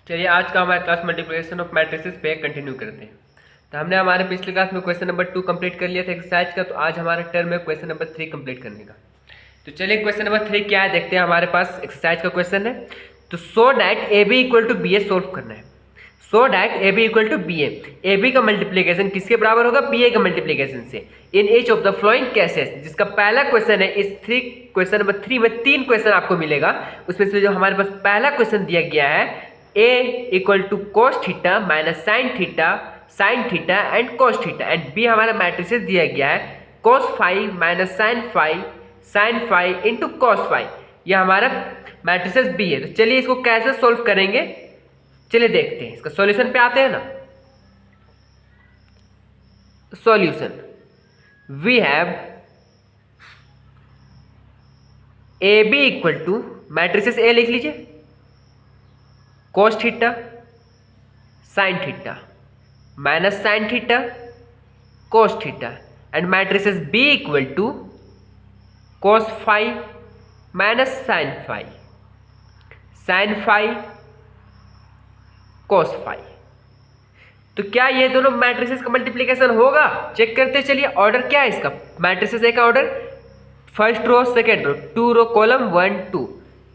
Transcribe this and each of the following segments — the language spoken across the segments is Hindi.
चलिए आज का हमारा क्लास मल्टीप्लिकेशन ऑफ मैट्रिसेस पे कंटिन्यू करते हैं। तो हमने हमारे पिछले क्लास में क्वेश्चन नंबर 2 कंप्लीट कर लिया था एक्सरसाइज का। तो आज हमारा टर्म है क्वेश्चन नंबर 3 कंप्लीट करने का। तो चलिए क्वेश्चन नंबर 3 क्या है देखते हैं। हमारे पास एक्सरसाइज का क्वेश्चन है। तो so that A B equal to B A solve करना है। So that A B equal to B A B का मल्टीप्लीकेशन किसके बराबर होगा? बी ए का मल्टीप्लीकेशन से in each of the following cases. जिसका पहला क्वेश्चन है इस क्वेश्चन नंबर 3 में 3 क्वेश्चन आपको मिलेगा। उसमें से जो हमारे पास पहला क्वेश्चन दिया गया है a equal to cos theta minus sine theta and cos theta and b हमारा मैट्रिसेस दिया गया है cos five minus sine five into cos five. यह हमारा मैट्रिसेस b है। तो चलिए इसको कैसे सोल्व करेंगे, चलिए देखते हैं। इसका सॉल्यूशन पे आते हैं ना। Solution we have A B equal to matrices a लिख लीजिए cos theta sine theta minus sine theta cos theta and matrices B equal to cos five minus sine phi cos phi. तो क्या ये दोनों मैट्रिसेस का मल्टीप्लिकेशन होगा? चेक करते हैं। चलिए ऑर्डर क्या है इसका? मैट्रिसेस ए का order first row second row, 2 row column 1 2,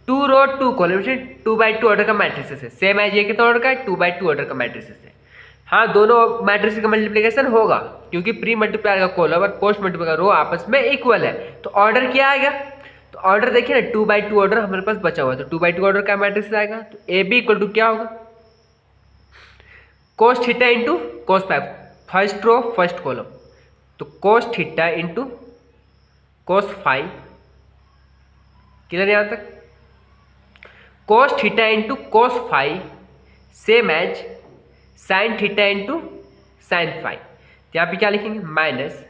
2 row 2 column 2/2 order का मैट्रिसेस है। सेम एज ये कितना ऑर्डर का है? 2/2 ऑर्डर का मैट्रिसेस है। हाँ, दोनों मैट्रिसेस का मल्टीप्लिकेशन होगा क्योंकि प्री मल्टीप्लायर का कॉलम और पोस्ट मल्टीप्लायर का रो आपस में इक्वल है। तो ऑर्डर क्या आएगा? तो ऑर्डर देखिए ना, 2/2 ऑर्डर हमारे पास बचा हुआ है। तो 2/2 ऑर्डर का मैट्रिक्स आएगा। तो ए बी इक्वल टू क्या होगा? Cos theta into cos five, first row first column. तो cos theta into cos five, clear यहां तक? Cos theta into cos five same as sine theta into sine five. तो यहाँ पे क्या लिखेंगे? Minus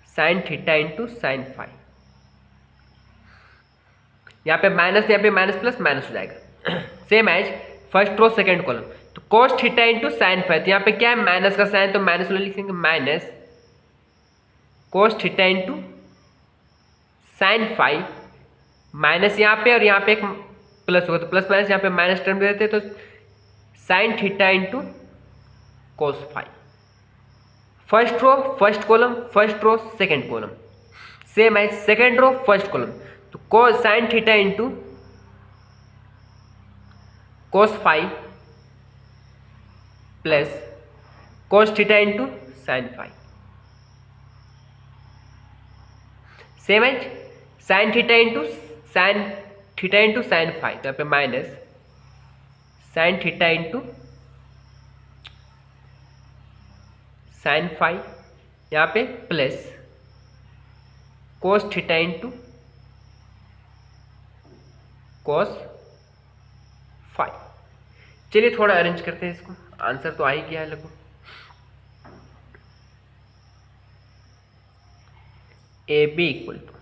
sine theta into sine five. यहाँ पे माइनस प्लस माइनस हो जाएगा। Same as first row second column. तो cos theta into sine five, तो यहाँ पे क्या है? माइनस का साइन, तो माइनस वाला लिखेंगे minus cos theta into sine five minus यहाँ पे और यहाँ पे एक प्लस होगा। तो प्लस माइनस यहाँ पे माइनस टर्म दे देते, तो sine theta into cos five. First row first column, first row second column, same है सेकेंड रो फर्स्ट कॉलम। तो cos sine theta into cos five plus cos theta into sine five, same है sine theta into sine five. तो यहाँ पे minus sine theta into sine five, यहाँ पे plus cos theta into cos five. चलिए थोड़ा अरेंज करते हैं इसको। आंसर तो आ ही गया है लगभग। A B equal to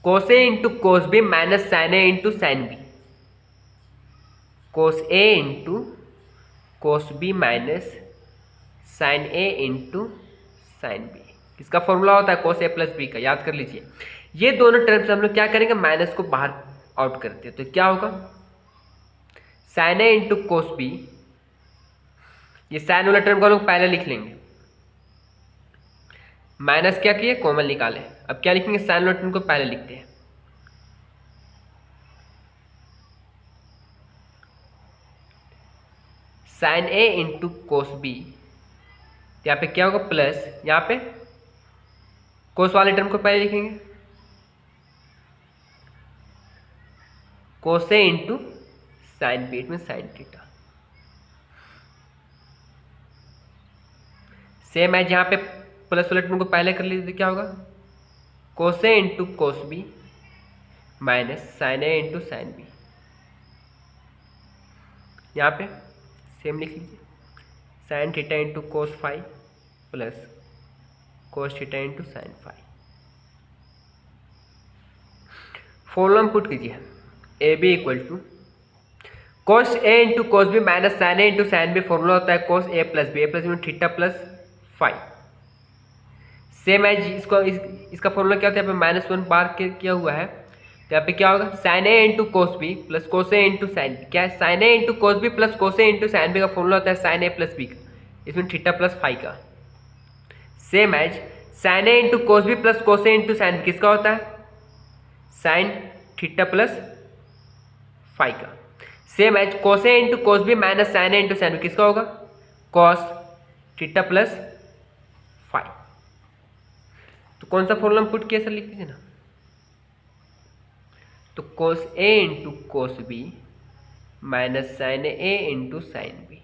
cos A into cos B minus sine A into sine B, cos A into cos B minus sine A into sine B. किसका फॉर्मूला होता है? कोस ए प्लस बी का, याद कर लीजिए। ये दोनों टर्म्स हम लोग क्या करेंगे? माइनस को बाहर आउट करते हैं। तो क्या होगा? Sine A into cos B, ये साइन वाला टर्म को हम लोग पहले लिख लेंगे। माइनस क्या किए? कॉमन निकाले। अब क्या लिखेंगे? साइन वाला टर्म को पहले लिखते हैं। Sign A into cos B, यहाँ पे क्या होगा? प्लस यहाँ पे कोस वाले टर्म को पहले लिखेंगे। कोस ए इंटू साइन बी में साइन थीटा, सेम है। यहाँ पे प्लस वाले टर्म को पहले कर लीजिए। तो क्या होगा? Cos A into cos B minus sine A into sine B, यहाँ पे सेम लिख लीजिए। Sine theta into cos five plus cos theta into sine five. Formula में पुट कीजिए। A B equal to cos A into cos B minus sine A into sine B. Formula होता है cos A plus B theta plus five. Same as इसका फॉर्मूला क्या होता है? यहाँ पे -1 बार किया हुआ है। तो यहाँ पे क्या होगा, sine A into cos B plus cos A into sine B. क्या है, sine A into cos B plus cos A into sine B का फॉर्मूला होता है साइन ए प्लस बी का, इसमें थीटा प्लस फाई का। Same as sine A into cos B plus cos A into sine B किसका होता है, साइन थीटा प्लस फाई का। Same as cos A into cos B minus sine A into sine B किसका होगा, कॉस थीटा प्लस फाई। तो कौन सा फॉर्मूला हम पुट किया सर, लिख दीजिए ना। तो cos A into cos B minus sine A into sine B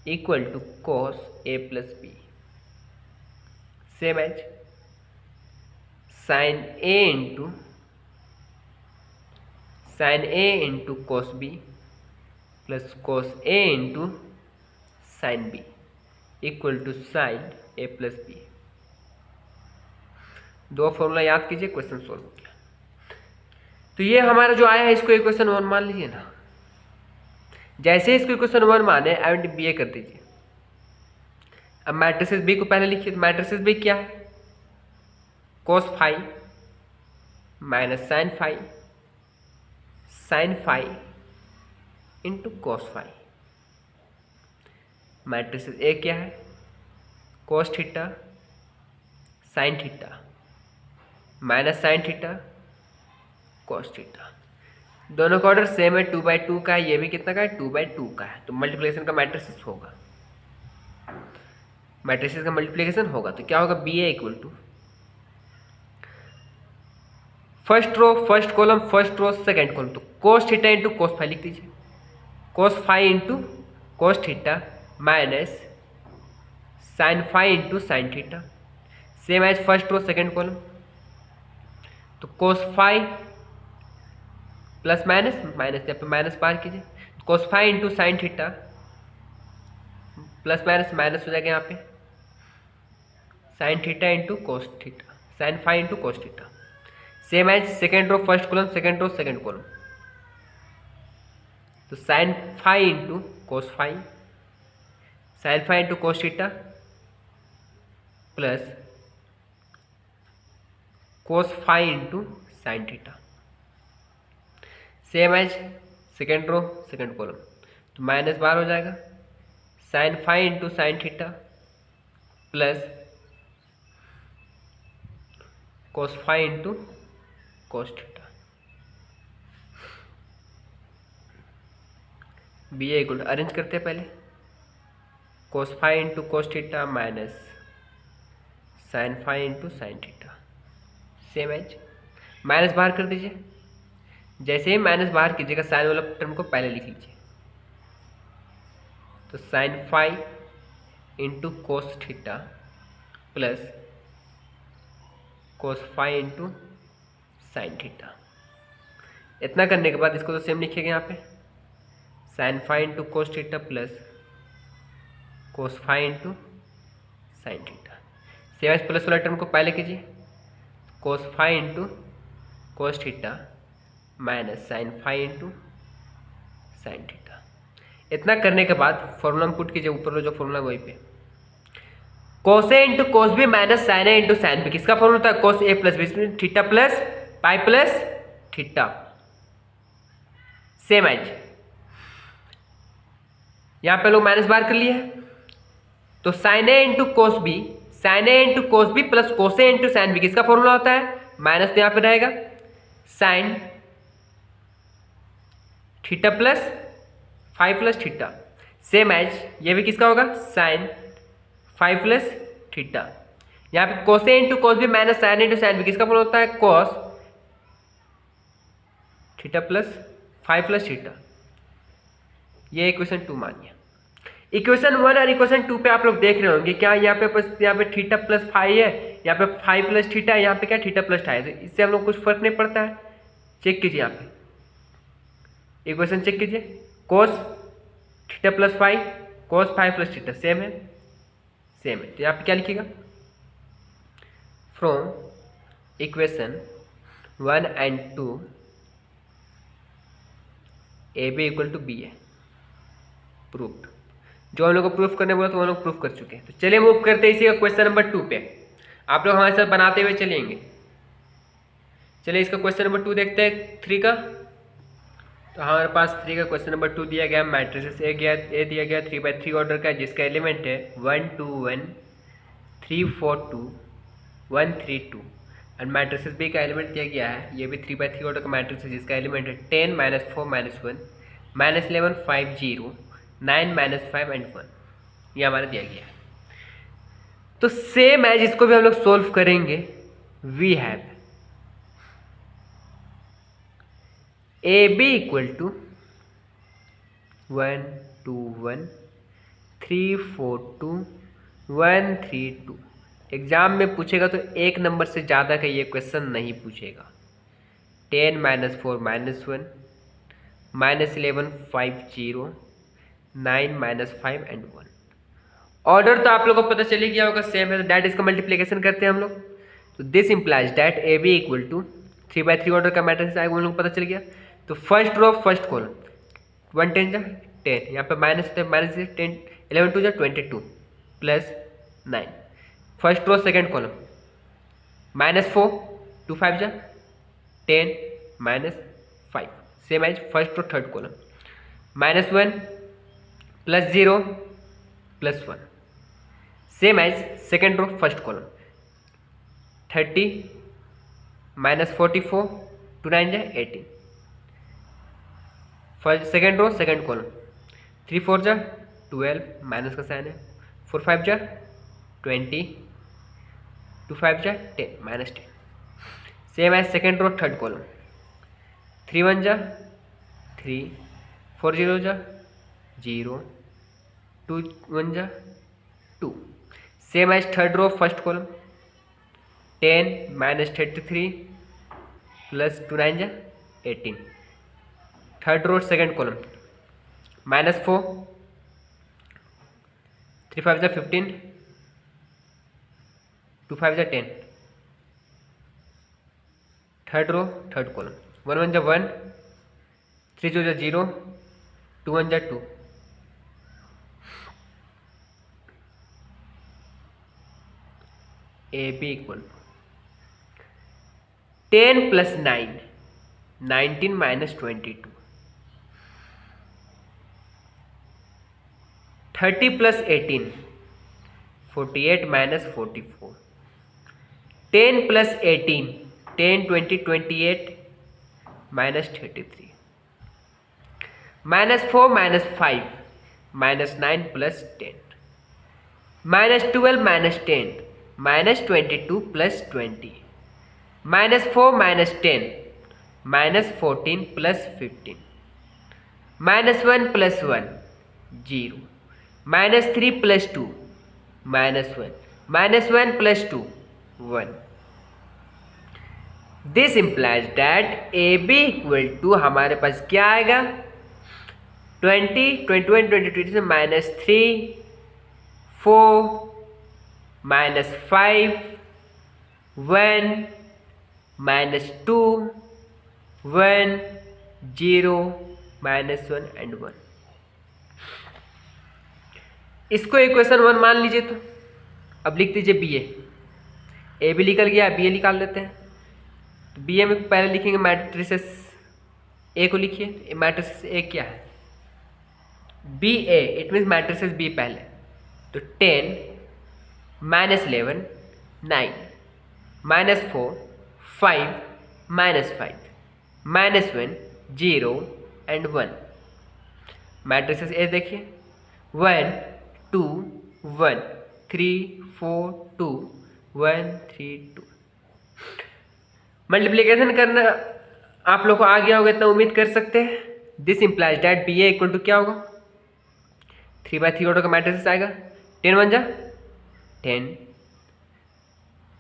equal to cos A plus B. Same as sine A into cos B plus cos A into sine B equal to sine A plus B. दो फॉर्मूला याद कीजिए, क्वेश्चन सोल्व हो गया। तो ये हमारा जो आया है इसको इक्वेशन 1 मान लीजिए ना। जैसे इसको इक्वेशन 1 माने एंड बी ए कर दीजिए। अब मैट्रिसेस बी को पहले लिखिए। तो मैट्रिसेस बी क्या है, cos phi minus sine phi into cos phi. Matrices A क्या है, cos theta sine theta minus sine theta cos theta. दोनों का ऑर्डर सेम है, 2/2 का है। ये भी कितना का है, 2/2 का है। तो मल्टीप्लिकेशन का मैट्रिसेस होगा, मैट्रिसेस का मल्टीप्लिकेशन होगा। तो क्या होगा, B A equal to first row first column first row second column. तो cos theta into cos phi लिख दीजिए, cos phi into cos theta minus sine phi into sine theta. Same as first row second column. तो cos phi plus minus minus, यहाँ पे माइनस बाहर कीजिए। Cos phi into sine theta plus minus minus हो जाएगा यहाँ पे, sine theta into cos theta sign phi into cos theta. Same as second row first column second row second column. तो sine phi into cos phi sine phi into cos theta plus cos phi into sine theta. Same as second row second column. तो माइनस बाहर हो जाएगा, sine phi into sine theta plus cos phi into cos theta. B A equal arrange करते हैं पहले, cos phi into cos theta minus sine phi into sine theta. Same as minus बाहर कर दीजिए। जैसे ही माइनस बाहर कीजिएगा साइन वाला टर्म को पहले लिख लीजिए। तो sine phi into cos theta plus cos phi into sine theta. इतना करने के बाद इसको तो सेम लिखिएगा यहाँ पे, sine phi into cos theta plus cos phi into sine theta. Same as plus वाला टर्म को पहले कीजिए, cos phi into cos theta minus sine phi into sine theta. इतना करने के बाद फॉर्मूला में पुट कीजिए, ऊपर जो फॉर्मूला वही पे, cos A into cos B minus sine A into sine B. किसका फॉर्मूला था, cos A plus B, theta plus pi plus theta. Same as यहां पे लोग माइनस बार कर लिए है। तो sine A into cos B plus cos A into sine B किसका फॉर्मूला होता है, माइनस तो यहां पे रहेगा sine theta plus five plus theta. Same as ये भी किसका होगा, साइन फाइव प्लस थीटा। यहाँ पे cos A into cos B minus sine into sine B किसका फॉर्मूला होता है, cos theta plus five plus theta. ये इक्वेशन 2 मानिए। इक्वेशन 1 और इक्वेशन 2 पे आप लोग देख रहे होंगे क्या, यहाँ पे बस यहाँ पे थीटा प्लस फाइव है, यहाँ पे फाइव प्लस थीटा है, यहाँ पे क्या थीटा प्लस फाइव है। इससे हम लोग कुछ फर्क नहीं पड़ता है। चेक कीजिए यहाँ पे इक्वेशन चेक कीजिए, cos theta plus phi cos five plus theta same है। तो यहाँ पे क्या लिखिएगा, from equation 1 and 2 A B equal to B A proved. जो हम लोग को प्रूफ करने बोला तो हम लोग प्रूफ कर चुके हैं। तो चलिए मूव करते हैं इसी का क्वेश्चन नंबर 2 पे। आप लोग हमारे साथ बनाते हुए चलेंगे। चलिए इसका क्वेश्चन नंबर 2 देखते हैं 3 का। तो हमारे पास 3 का क्वेश्चन नंबर 2 दिया गया, मैट्रिसेस ए दिया गया 3/3 ऑर्डर का, जिसका एलिमेंट है 1 2 1 3 4 2 1 3 2। एंड मैट्रिसेस बी का एलिमेंट दिया गया है, ये भी 3/3 ऑर्डर का मैट्रिक्स है, जिसका एलिमेंट है 10 -4 -1 -11 5 0 9 -5 एंड 1। ये हमारा दिया गया है। तो सेम एज इसको भी हम लोग सोल्व करेंगे। We have A B equal to 1 2 1 3 4 2 1 3 2। Exam में पूछेगा तो एक नंबर से ज़्यादा का ये क्वेश्चन नहीं पूछेगा। 10 -4 -1 -11 5 0 9 -5 एंड 1। ऑर्डर तो आप लोगों को पता चली गया होगा, सेम है। तो डैट इसका मल्टीप्लिकेशन करते हैं हम लोग। तो this implies that A B equal to 3/3 order का मैट्रिक्स आएगा, हम लोग को पता चल गया। तो फर्स्ट रो फर्स्ट कॉलम 1 10 जा 10, यहाँ पे माइनस 10 11 2 जा 22 plus 9। First row second column -4 2 5 जा 10 -5, same as first row third column -1 plus 0 plus 1, same as second row first column 30 -44 2 9 जा 18। First second row second column 3 4 जा 12, माइनस का साइन है, 4 5 जा 20 2 5 जा 10 -10, same as second row third column 3 1 जा 3 4 0 जा 0 2 1 जा 2, same as third row first column 10 -33 plus 2 9 जा 18। थर्ड रो सेकेंड कॉलम -4 3 5 जा 15 2 5 जा 10। थर्ड रो थर्ड कॉलम 1 1 जा 1 3 0 जा 0 2 1 जा 2। A B equal 10 plus 9 19 -22, 30 plus 18 48 -44, 10 plus 18 10 20 28 -33, -4 -5 -9 plus 10 -12 -10 -22 plus 20 -4 -10 -14 plus 15 -1 plus 1 0 -3 plus 2 -1 -1 plus 2 1। This implies that A B equal to हमारे पास क्या आएगा 20 21 22 से -3 4 -5 1 -2 1 0 -1 एंड 1। इसको इक्वेशन 1 मान लीजिए। तो अब लिख दीजिए बी ए भी निकल गया, बी ए निकाल लेते हैं। तो बी ए में पहले लिखेंगे मैट्रिसेस ए को लिखिए। मैट्रिसेस ए क्या है B A, it means matrices B पहले। तो 10 -11 9 -4 5 -5 -1 0 एंड 1। मैट्रिसेस ए देखिए 1 2 1 3 4 2 1 3 2। मल्टीप्लिकेशन करना आप लोग को आ गया होगा, इतना उम्मीद कर सकते हैं। This implies that B A equal to क्या होगा 3/3 ऑर्डर का मैट्रिक्स आएगा। 10 1 जा 10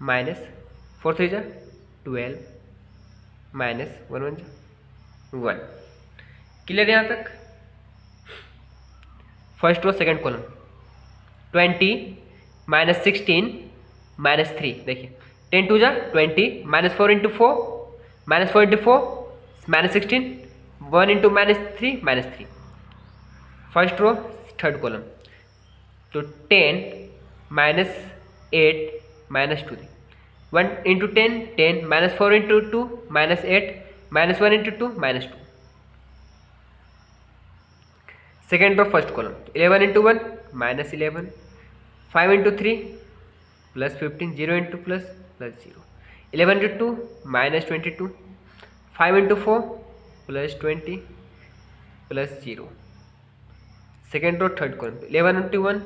-4 3 जा 12 -1 1 जा 1। क्लियर यहाँ तक। फर्स्ट रो सेकंड कॉलम 20 -16 -3 देखिए 10 2 जा 20 -4 × 4 -4 × 4 -16 1 × -3 -3। फर्स्ट रो थर्ड कॉलम तो 10 -8 -2 1 into 10 10, -4 into 2 -8, -1 into 2 -2। Second row first column 11 into 1 -11, 5 into 3 +15, 0 into +0, 11 into 2 -22, 5 into 4 +20 +0। Second row third column 11 into 1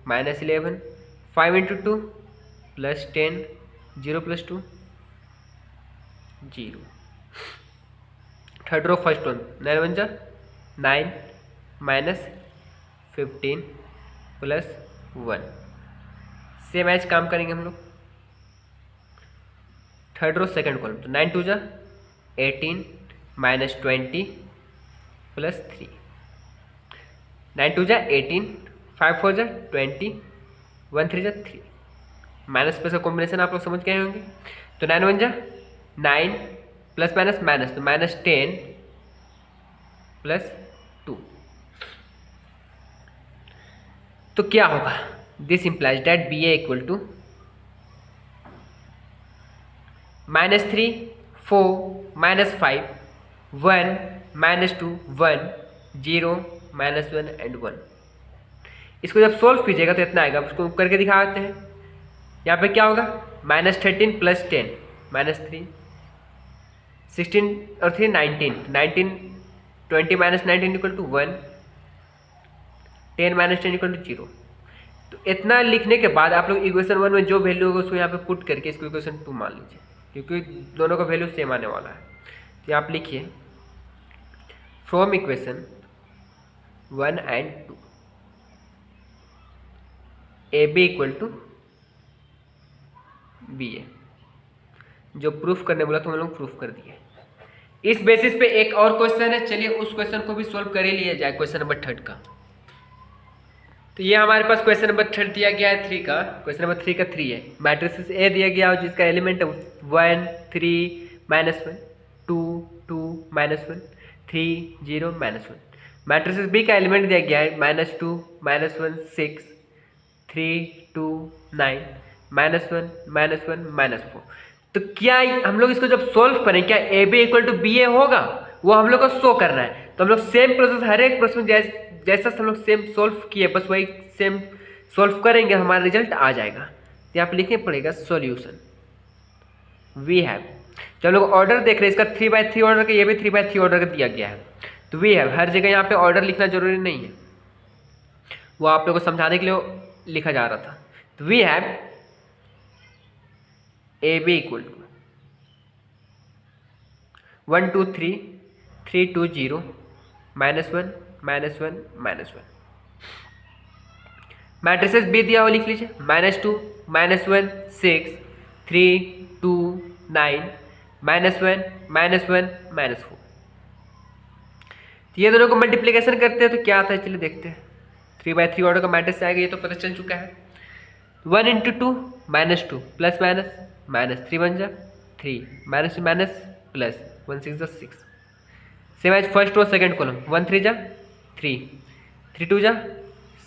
-11, 5 into 2 +10, 0 + 2 0। Third row first column 9 1 जा 9, -15 +1। सेम एज काम करेंगे हम लोग। थर्ड रो सेकंड कॉलम तो 9 2 जा 18, -20 +3, 9 2 जा 18, 5 4 जा 20, 1 3 जा 3। माइनस प्लस का कॉम्बिनेशन आप लोग समझ गए होंगे। तो 9 1 जा 9, प्लस माइनस माइनस तो -10 +2। तो क्या होगा, this implies that B A equal to -3 4 -5 1 -2 1 0 -1 and 1। इसको जब सोल्व कीजिएगा तो इतना आएगा, उसको करके दिखा देते हैं। यहाँ पे क्या होगा, -13 + 10 -3, 16 और 3 19, 19 20 -19 = 1, 10 - 10 = 0। तो इतना लिखने के बाद आप लोग इक्वेशन 1 में जो वैल्यू होगा उसको यहाँ पे पुट करके इसको इक्वेशन 2 मान लीजिए, क्योंकि दोनों का वैल्यू सेम आने वाला है। तो आप लिखिए from equation 1 and 2 AB = BA। जो प्रूफ करने बोला तो हम लोग प्रूफ कर दिए। इस बेसिस पे एक और क्वेश्चन है, चलिए उस क्वेश्चन को भी सोल्व कर ही लिया जाए, क्वेश्चन नंबर 3 का। तो ये हमारे पास क्वेश्चन नंबर 3 दिया गया है, 3 का क्वेश्चन नंबर 3 का 3 है। मैट्रिक्स ए दिया गया है जिसका एलिमेंट है 1 3 -1 2 2 -1 3 0 -1। मैट्रिक्स बी का एलिमेंट दिया गया है -2 -1 6 3 2 9 -1 -4। तो क्या हम लोग इसको जब सोल्व करें क्या ए बी = BA होगा, वो हम लोग को शो करना है। तो हम लोग सेम प्रोसेस हर एक प्रोसेस जैसा हम लोग सेम सोल्व किए बस वही सेम सोल्व करेंगे, हमारा रिजल्ट आ जाएगा। तो यहाँ पे लिखने पड़ेगा सॉल्यूशन वी हैव। जब हम लोग ऑर्डर देख रहे हैं इसका 3/3 ऑर्डर का, ये भी 3/3 ऑर्डर का दिया गया है। तो वी हैव हर जगह यहाँ पे ऑर्डर लिखना जरूरी नहीं है, वो आप लोगों को समझाने के लिए लिखा जा रहा था। तो we have AB = 1 2 3 3 2 0 -1 -1 -1। Matrices B दिया हुआ लिख लीजिए -2 -1 6 3 2 9 -1 -1 -4। तो ये दोनों को मल्टीप्लिकेशन करते हैं तो क्या आता है, चलिए देखते हैं। 3/3 ऑर्डर का मैट्रिक्स आएगा, ये तो पता चल चुका है। 1 × 2 -2 प्लस माइनस -3 1 जा 3 माइनस माइनस प्लस 1 6 जा 6। Same as first row second column 1 3 जा 3 3 2 जा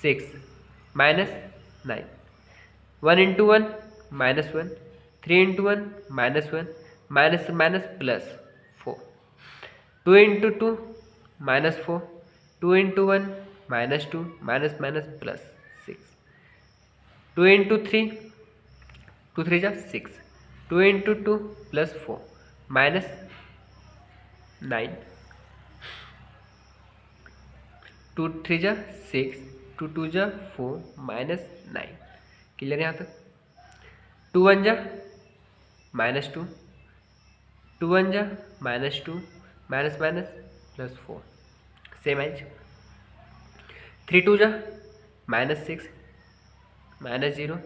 6 -9 1 × 1 -1 3 × 1 -1 minus minus plus 4 2 × 2 -4 2 × 1 -2 minus minus plus 6 2 × 3 2 3 जा 6 2 × 2 प्लस 4 -9 2 3 जा 6 2 2 जा 4 -9। क्लियर यहाँ तक। 2 1 जा -2 2 1 जा -2 minus minus plus 4 same as 3 2 जा -6 -0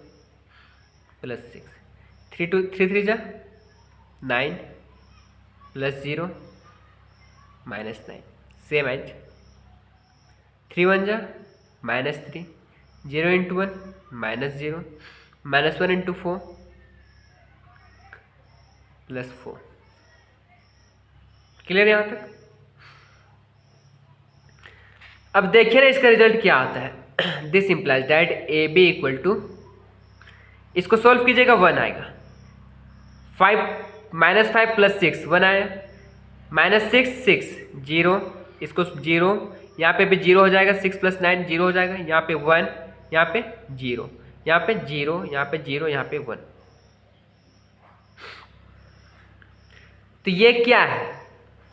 प्लस 6 3 2 3 3 जा 9 प्लस 0 -9 सेम एज 3 1 जा -3 0 × 1 -0 -1 × 4 प्लस 4। क्लियर यहाँ तक। अब देखिए ना इसका रिजल्ट क्या आता है। दिस इंप्लाइज दैट AB = इसको सॉल्व कीजिएगा 1 आएगा, 5 प्लस 6 1 आया, -6 6 0, इसको 0, यहाँ पे भी 0 हो जाएगा, 6 प्लस 9 0 हो जाएगा, यहाँ पे 1, यहाँ पे 0, यहाँ पे 0, यहाँ पे 0, यहाँ पे 1। तो ये क्या है,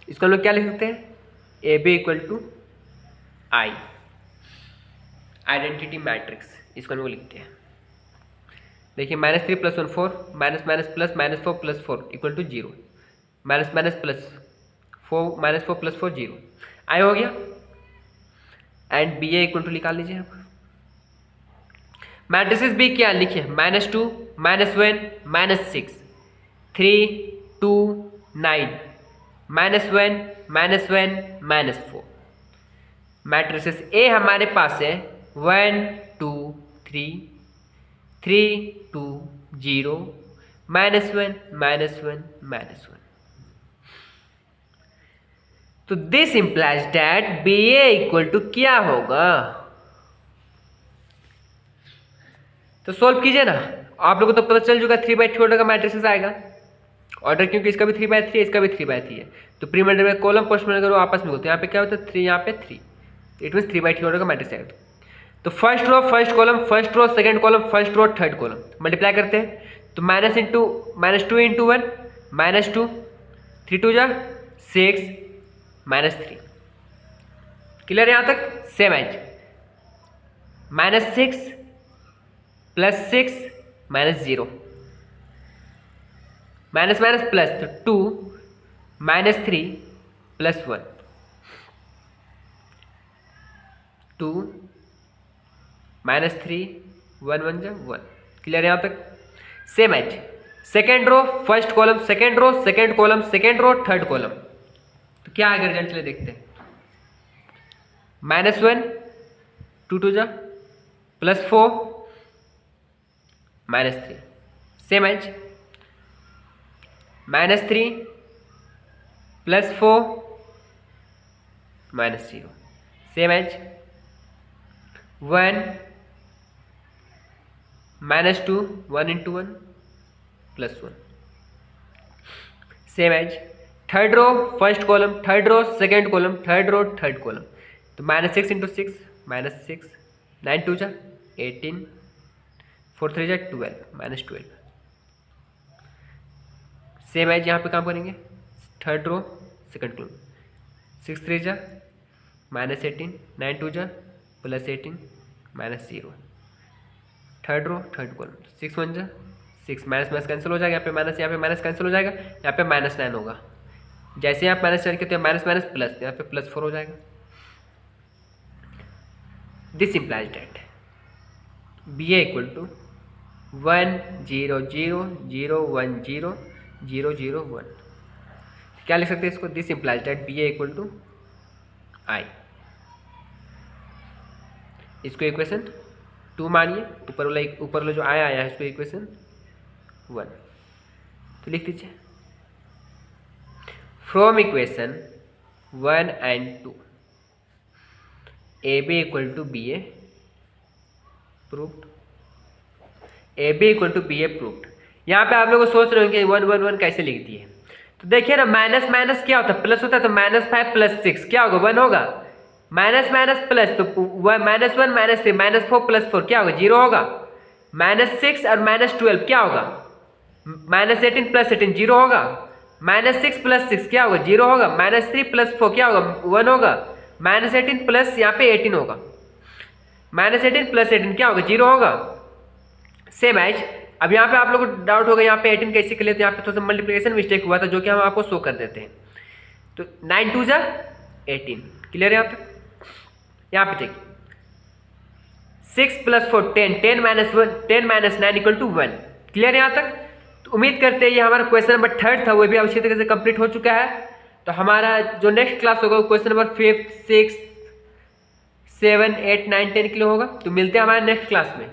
इसको हम लोग क्या लिख सकते हैं, A B equal to I, identity matrix, इसको हम लोग लिखते हैं। देखिए -3 + 1 4, minus plus -4 + 4 equal to 0, minus plus 4 -4 + 4 0, I हो गया। And B A equal to निकाल लीजिए आप। मैट्रिसेस भी क्या लिखिए, -2 -1 -6 3 2 9 -1 -1 -4। मैट्रिसेस ए हमारे पास है 1 2 3 3 2 0 -1 -1 -1। तो this implies that B A equal to क्या होगा, तो सोल्व कीजिए ना। आप लोगों को तो पता चल चुका 3/3 ऑर्डर का मैट्रिक्स आएगा ऑर्डर, क्योंकि इसका भी 3/3 है, इसका भी 3/3 है। तो प्री मैट्रिक्स में कॉलम पोस्ट मैट्रिक्स करो आपस में होते हैं, यहाँ पे क्या होता है 3, यहाँ पे 3, इट मीन 3/3 ऑर्डर का मैट्रिक्स आएगा। तो first row first column, first row second column, first row third column multiply करते हैं। तो -2 × 1 -2 3 2 जा 6 -3। क्लियर यहाँ तक, सेम एज -6 + 6 -0, माइनस प्लस, तो 2 -3 + 1 2 -3 1 1 जा 1। क्लियर यहाँ तक, same as second row first column, second row second column, second row third column. तो क्या आएगा रिजल्ट, चलिए देखते हैं। -1 2 2 जा +4 -3, same as -3 + 4 -0, same as 1 -2 1 × 1 +1, same as third row first column, third row second column, third row third column. तो -6 × 6 -6, 9 2 जा 18, 4 3 जा 12 -12, सेम एज यहाँ पे काम करेंगे थर्ड रो सेकंड कॉलम, 6 3 जा -18, 9 2 जा +18 -0, थर्ड रो थर्ड कॉलम, 6 1 जा 6, माइनस कैंसिल हो जाएगा, यहाँ पे माइनस कैंसिल हो जाएगा, यहाँ पे -9 होगा। जैसे आप -9 करते हैं माइनस प्लस, यहाँ पे +4 हो जाएगा। This implies that B A equal to 1 0 0 0 1 0 0 0 1। क्या लिख सकते हैं इसको, this implies that B A equal to I. इसको इक्वेशन 2 मानिए, ऊपर वाला जो आया है इसको इक्वेशन 1। तो लिख दीजिए, from equation 1 and 2 A B equal to B A proved, A B equal to B A proved. यहाँ पे आप लोग सोच रहे होंगे 1 1 1 कैसे लिख दिए। तो देखिए ना, माइनस माइनस क्या होता है, प्लस होता है, तो -5 + 6 क्या होगा, 1 होगा। माइनस माइनस प्लस, तो -1 -3 -4 + 4 क्या होगा, 0 होगा। -6 और -12 क्या होगा, -18 + 18 0 होगा। -6 + 6 क्या होगा, 0 होगा। -3 + 4 क्या होगा, 1 होगा। -18 प्लस यहाँ पे 18 होगा। -18 + 18 क्या होगा, 0 होगा। सेम एज अब यहाँ पे आप लोगों को डाउट होगा यहाँ पे 18 कैसे कर लेते हैं, यहाँ पे थोड़ा सा मल्टीप्लिकेशन मिस्टेक हुआ था जो कि हम आपको शो कर देते हैं। तो 9 2 जा 18, क्लियर है यहाँ तक। यहाँ पे देखिए 6 + 4 10, 10 - 1 10 - 9 = 1, क्लियर है यहाँ तक। तो उम्मीद करते हैं ये हमारा क्वेश्चन नंबर 3 था वो भी अच्छी तरह से कंप्लीट हो चुका है। तो हमारा जो नेक्स्ट क्लास होगा वो क्वेश्चन नंबर 5 6 7 8 9 10 के लिए होगा। तो मिलते हैं हमारे नेक्स्ट क्लास में।